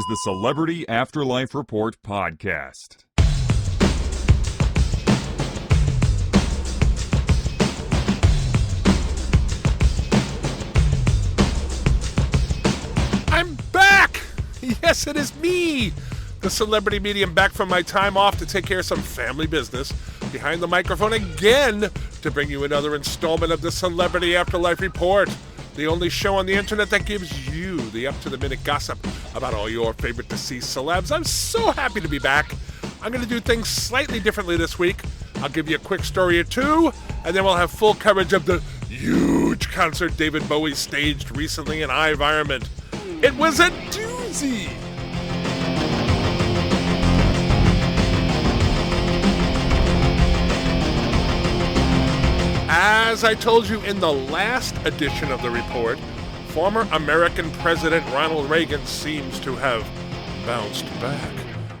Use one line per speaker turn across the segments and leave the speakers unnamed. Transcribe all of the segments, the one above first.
is the Celebrity Afterlife Report podcast.
I'm back! Yes, it is me, the celebrity medium, back from my time off to take care of some family business. Behind the microphone again to bring you another installment of the Celebrity Afterlife Report, the only show on the internet that gives you the up-to-the-minute gossip about all your favorite deceased celebs. I'm so happy to be back. I'm going to do things slightly differently this week. I'll give you a quick story or two, and then we'll have full coverage of the huge concert David Bowie staged recently in iVironment. It was a doozy! As I told you in the last edition of the report, former American President Ronald Reagan seems to have bounced back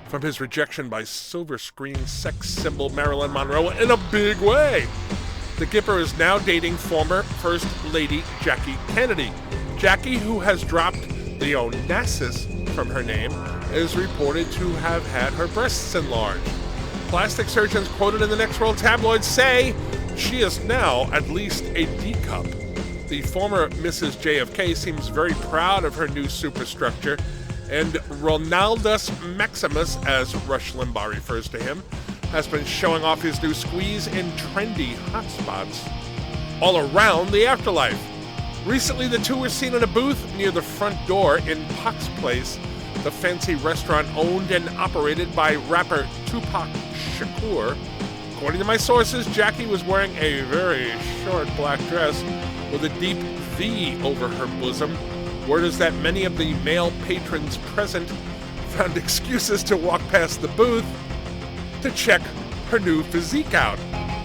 from his rejection by silver screen sex symbol Marilyn Monroe in a big way. The Gipper is now dating former First Lady Jackie Kennedy. Jackie, who has dropped the Onassis from her name, is reported to have had her breasts enlarged. Plastic surgeons quoted in the Next World tabloids say she is now at least a D-cup. The former Mrs. JFK seems very proud of her new superstructure, and Ronaldus Maximus, as Rush Limbaugh refers to him, has been showing off his new squeeze in trendy hotspots all around the afterlife. Recently, the two were seen in a booth near the front door in Pac's Place, the fancy restaurant owned and operated by rapper Tupac Shakur. According to my sources, Jackie was wearing a very short black dress with a deep V over her bosom. Word is that many of the male patrons present found excuses to walk past the booth to check her new physique out.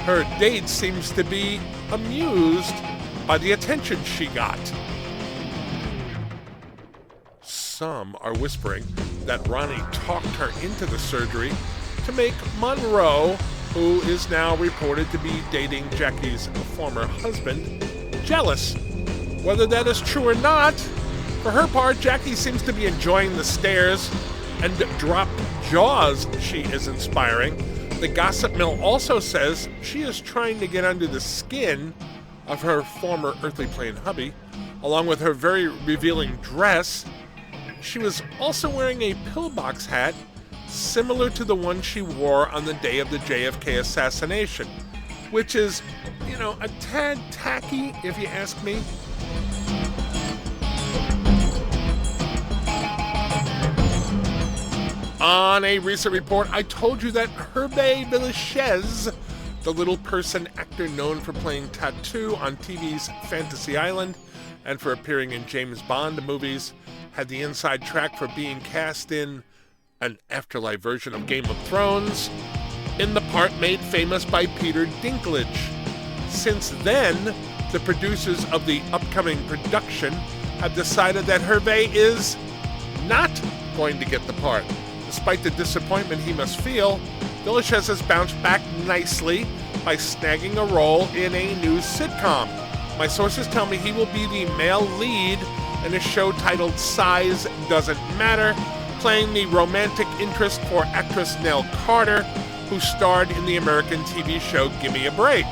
Her date seems to be amused by the attention she got. Some are whispering that Ronnie talked her into the surgery to make Monroe, who is now reported to be dating Jackie's former husband, jealous. Whether that is true or not, for her part, Jackie seems to be enjoying the stares and dropped jaws she is inspiring. The gossip mill also says she is trying to get under the skin of her former earthly plane hubby, along with her very revealing dress. She was also wearing a pillbox hat similar to the one she wore on the day of the JFK assassination, which is, a tad tacky, if you ask me. On a recent report, I told you that Herve Villechaize, the little person actor known for playing Tattoo on TV's Fantasy Island and for appearing in James Bond movies, had the inside track for being cast in an afterlife version of Game of Thrones, in the part made famous by Peter Dinklage. Since then, the producers of the upcoming production have decided that Herve is not going to get the part. Despite the disappointment he must feel, Villechaize has bounced back nicely by snagging a role in a new sitcom. My sources tell me he will be the male lead in a show titled Size Doesn't Matter, playing the romantic interest for actress Nell Carter, who starred in the American TV show Gimme a Break.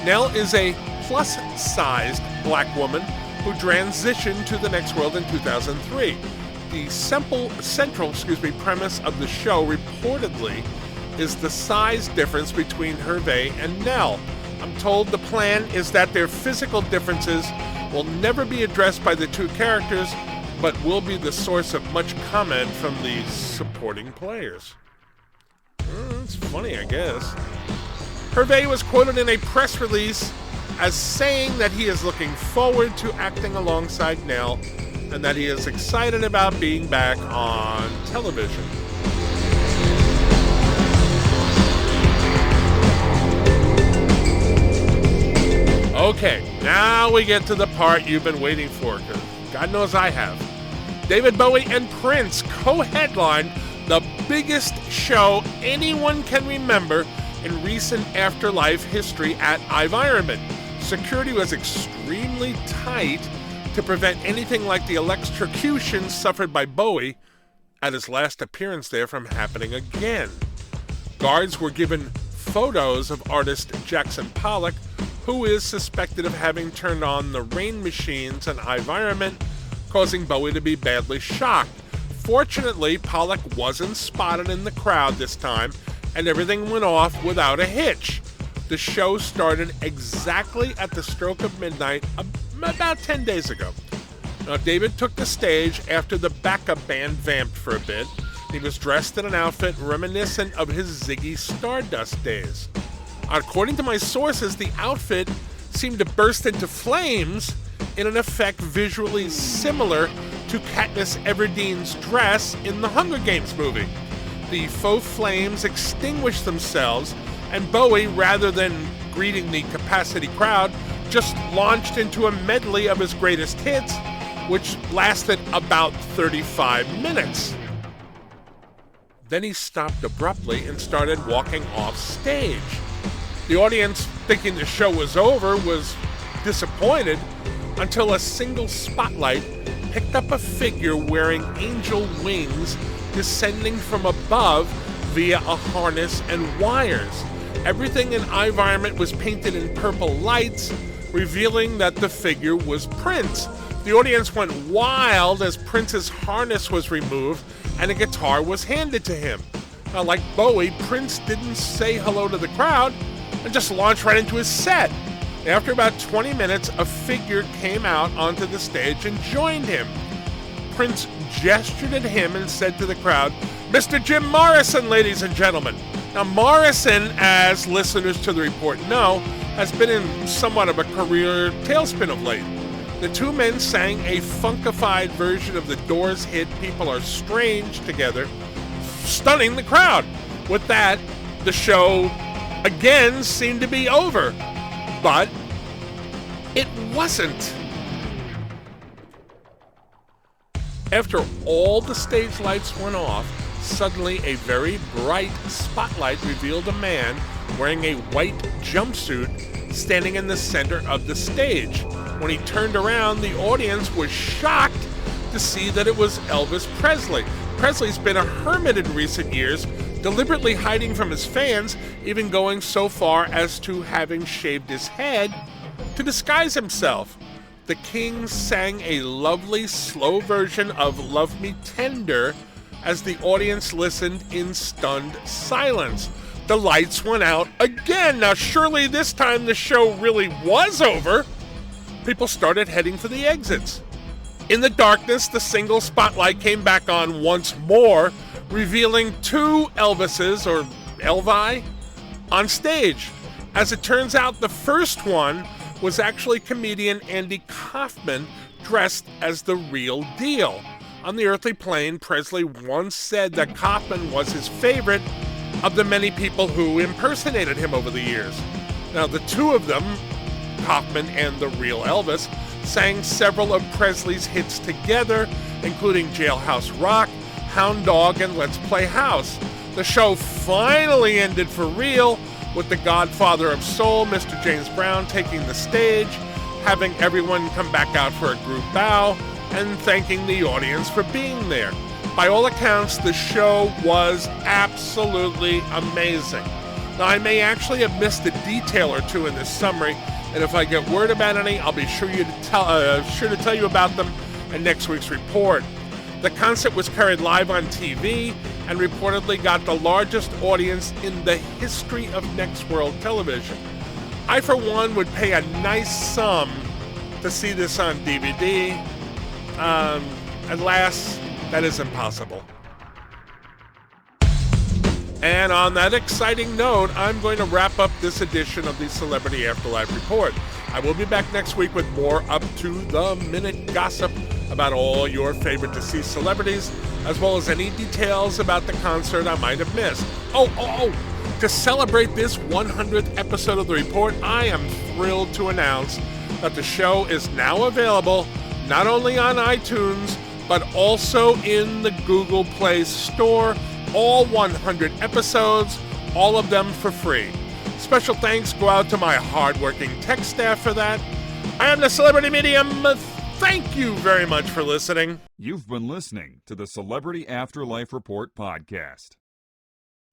Nell is a plus-sized black woman who transitioned to the next world in 2003. The central premise of the show reportedly is the size difference between Herve and Nell. I'm told the plan is that their physical differences will never be addressed by the two characters, but will be the source of much comment from the supporting players. It's funny, I guess. Herve was quoted in a press release as saying that he is looking forward to acting alongside Nell and that he is excited about being back on television. Okay, now we get to the part you've been waiting for, because God knows I have. David Bowie and Prince co-headlined the biggest show anyone can remember in recent afterlife history at iVironment. Security was extremely tight to prevent anything like the electrocution suffered by Bowie at his last appearance there from happening again. Guards were given photos of artist Jackson Pollock, who is suspected of having turned on the rain machines and iVironment, causing Bowie to be badly shocked. Fortunately, Pollock wasn't spotted in the crowd this time, and everything went off without a hitch. The show started exactly at the stroke of midnight about 10 days ago. Now, David took the stage after the backup band vamped for a bit. He was dressed in an outfit reminiscent of his Ziggy Stardust days. According to my sources, the outfit seemed to burst into flames in an effect visually similar to Katniss Everdeen's dress in the Hunger Games movie. The faux flames extinguished themselves, and Bowie, rather than greeting the capacity crowd, just launched into a medley of his greatest hits, which lasted about 35 minutes. Then he stopped abruptly and started walking off stage. The audience, thinking the show was over, was disappointed until a single spotlight picked up a figure wearing angel wings descending from above via a harness and wires. Everything in iVironment was painted in purple lights, revealing that the figure was Prince. The audience went wild as Prince's harness was removed and a guitar was handed to him. Now, like Bowie, Prince didn't say hello to the crowd and just launched right into his set. After about 20 minutes, a figure came out onto the stage and joined him. Prince gestured at him and said to the crowd, "Mr. Jim Morrison, ladies and gentlemen." Now, Morrison, as listeners to the report know, has been in somewhat of a career tailspin of late. The two men sang a funkified version of the Doors' hit People Are Strange together, stunning the crowd. With that, the show again seemed to be over. But it wasn't. After all the stage lights went off, suddenly a very bright spotlight revealed a man wearing a white jumpsuit standing in the center of the stage. When he turned around, the audience was shocked to see that it was Elvis Presley. Presley's been a hermit in recent years, deliberately hiding from his fans, even going so far as to having shaved his head to disguise himself. The King sang a lovely, slow version of Love Me Tender as the audience listened in stunned silence. The lights went out again. Now, surely this time the show really was over. People started heading for the exits. In the darkness, the single spotlight came back on once more, revealing two Elvises, or Elvi, on stage. As it turns out, the first one was actually comedian Andy Kaufman, dressed as the real deal. On the earthly plane, Presley once said that Kaufman was his favorite of the many people who impersonated him over the years. Now, the two of them, Kaufman and the real Elvis, sang several of Presley's hits together, including Jailhouse Rock, Hound Dog, and Let's Play House. The show finally ended for real, with the godfather of soul, Mr. James Brown, taking the stage, having everyone come back out for a group bow, and thanking the audience for being there. By all accounts, the show was absolutely amazing. Now, I may actually have missed a detail or two in this summary, and if I get word about any, I'll be sure to tell you about them in next week's report. The concert was carried live on TV and reportedly got the largest audience in the history of Next World Television. I, for one, would pay a nice sum to see this on DVD. Alas, that is impossible. And on that exciting note, I'm going to wrap up this edition of the Celebrity Afterlife Report. I will be back next week with more up-to-the-minute gossip about all your favorite deceased celebrities, as well as any details about the concert I might have missed. To celebrate this 100th episode of the report, I am thrilled to announce that the show is now available not only on iTunes, but also in the Google Play Store. All 100 episodes, all of them for free. Special thanks go out to my hardworking tech staff for that. I am the Celebrity Medium Thank you very much for listening.
You've been listening to the Celebrity Afterlife Report podcast.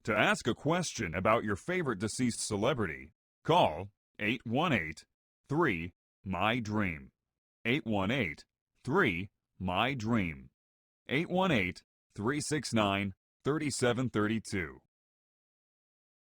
To ask a question about your favorite deceased celebrity, call 818-3-MY-DREAM. 818-3-MY-DREAM. 818-369-3732.